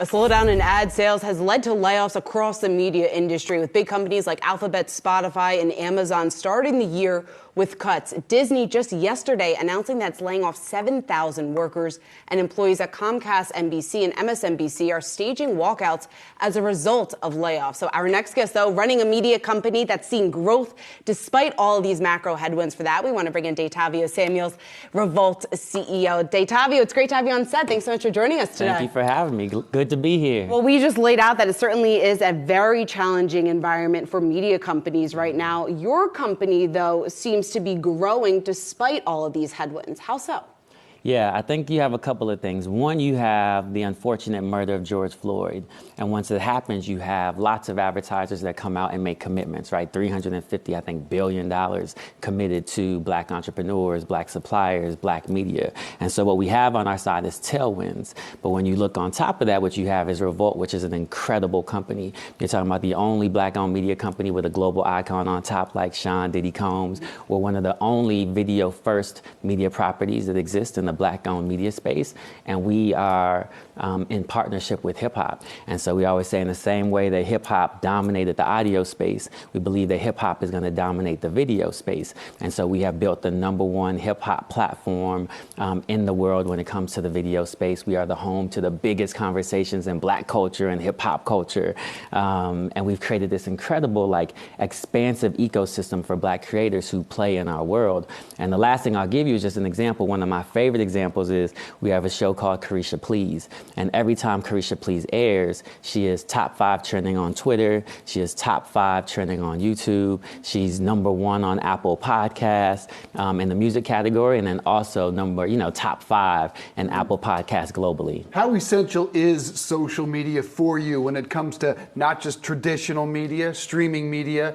A slowdown in ad sales has led to layoffs across the media industry, with big companies like Alphabet, Spotify, and Amazon starting the year with cuts. Disney just yesterday announcing that it's laying off 7,000 workers, and employees at Comcast, NBC, and MSNBC are staging walkouts as a result of layoffs. So our next guest, though, running a media company that's seeing growth despite all of these macro headwinds. For that, we want to bring in Datavio Samuels, REVOLT CEO. Datavio, it's great to have you on set. Thanks so much for joining us today. Thank you for having me. Good to be here. Well, we just laid out that it certainly is a very challenging environment for media companies right now. Your company, though, seems to be growing despite all of these headwinds. How so? Yeah, I think you have a couple of things. One, you have the unfortunate murder of George Floyd. And once it happens, you have lots of advertisers that come out and make commitments, right? $350 billion committed to Black entrepreneurs, Black suppliers, Black media. And so what we have on our side is tailwinds. But when you look on top of that, what you have is REVOLT, which is an incredible company. You're talking about the only Black-owned media company with a global icon on top like Sean Diddy Combs. We're one of the only video-first media properties that exist in the Black-owned media space, and we are in partnership with hip-hop. And so we always say, in the same way that hip-hop dominated the audio space, we believe that hip-hop is going to dominate the video space. And so we have built the #1 hip-hop platform in the world when it comes to the video space. We are the home to the biggest conversations in Black culture and hip-hop culture. And we've created this incredible, expansive ecosystem for Black creators who play in our world. And the last thing I'll give you is just an example. One of my favorite examples is we have a show called Carisha Please. And every time Carisha Please airs, she is top 5 trending on Twitter. She is top 5 trending on YouTube. She's #1 on Apple Podcasts in the music category, and then also top 5 in Apple Podcasts globally. How essential is social media for you when it comes to not just traditional media, streaming media?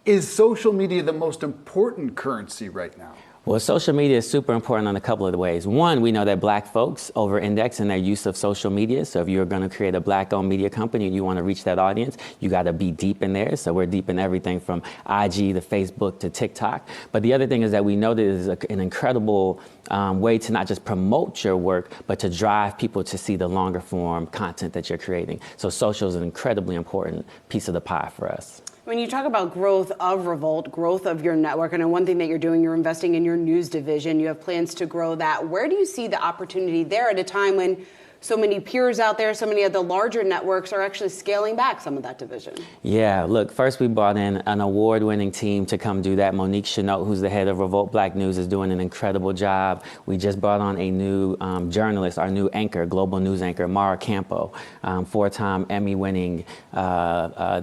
Is social media the most important currency right now? Well, social media is super important in a couple of ways. One, we know that Black folks over-index in their use of social media. So if you're going to create a Black-owned media company and you want to reach that audience, you got to be deep in there. So we're deep in everything from IG to Facebook to TikTok. But the other thing is that we know that it is an incredible way to not just promote your work, but to drive people to see the longer form content that you're creating. So social is an incredibly important piece of the pie for us. When you talk about growth of REVOLT, growth of your network, and one thing that you're doing, you're investing in your news division. You have plans to grow that. Where do you see the opportunity there at a time when so many peers out there, so many of the larger networks are actually scaling back some of that division? Yeah, look, first we brought in an award-winning team to come do that. Monique Chenault, who's the head of REVOLT Black News, is doing an incredible job. We just brought on a new journalist, our new anchor, global news anchor, Mara Campo, 4-time Emmy-winning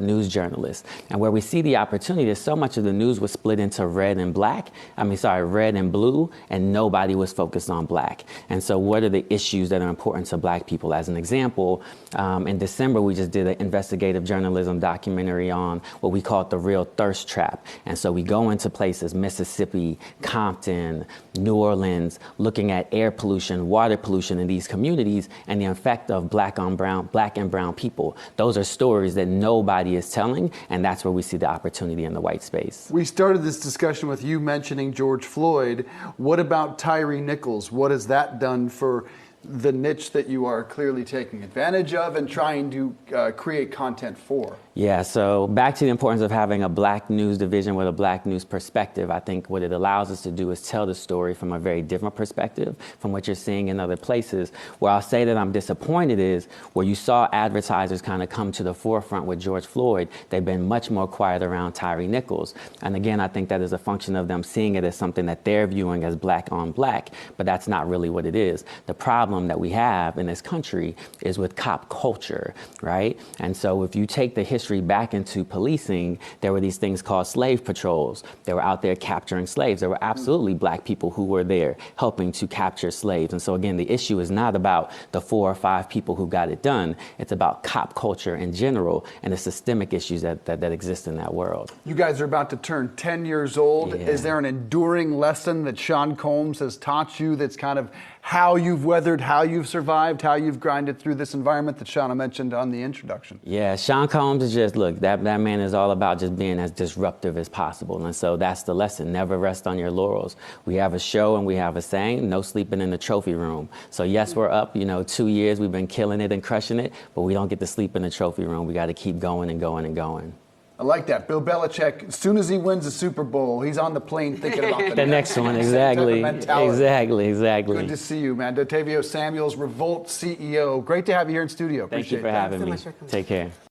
news journalist. And where we see the opportunity is so much of the news was split into red and blue, and nobody was focused on Black. And so what are the issues that are important to Black people? As an example, in December, we just did an investigative journalism documentary on what we call the real thirst trap. And so we go into places, Mississippi, Compton, New Orleans, looking at air pollution, water pollution in these communities and the effect of Black and brown people. Those are stories that nobody is telling, and that's where we see the opportunity in the white space. We started this discussion with you mentioning George Floyd. What about Tyre Nichols? What has that done for the niche that you are clearly taking advantage of and trying to create content for? Yeah, so back to the importance of having a Black news division with a Black news perspective. I think what it allows us to do is tell the story from a very different perspective from what you're seeing in other places. Where I'll say that I'm disappointed is where you saw advertisers kind of come to the forefront with George Floyd, they've been much more quiet around Tyre Nichols. And again, I think that is a function of them seeing it as something that they're viewing as Black on Black, but that's not really what it is. The problem that we have in this country is with cop culture, right? And so if you take the history back into policing, there were these things called slave patrols. They were out there capturing slaves. There were absolutely Black people who were there helping to capture slaves. And so again, the issue is not about the 4 or 5 people who got it done. It's about cop culture in general and the systemic issues that exist in that world. You guys are about to turn 10 years old. Yeah. Is there an enduring lesson that Sean Combs has taught you that's kind of how you've weathered, how you've survived, how you've grinded through this environment that Shauna mentioned on the introduction. Yeah, Sean Combs is just, look, that man is all about just being as disruptive as possible. And so that's the lesson. Never rest on your laurels. We have a show and we have a saying, no sleeping in the trophy room. So yes, we're up, 2 years. We've been killing it and crushing it, but we don't get to sleep in the trophy room. We got to keep going and going and going. I like that. Bill Belichick, as soon as he wins the Super Bowl, he's on the plane thinking about the next one. Exactly. Exactly. Good to see you, man. Datavio Samuels, Revolt CEO. Great to have you here in studio. Thank you for having me. Take care.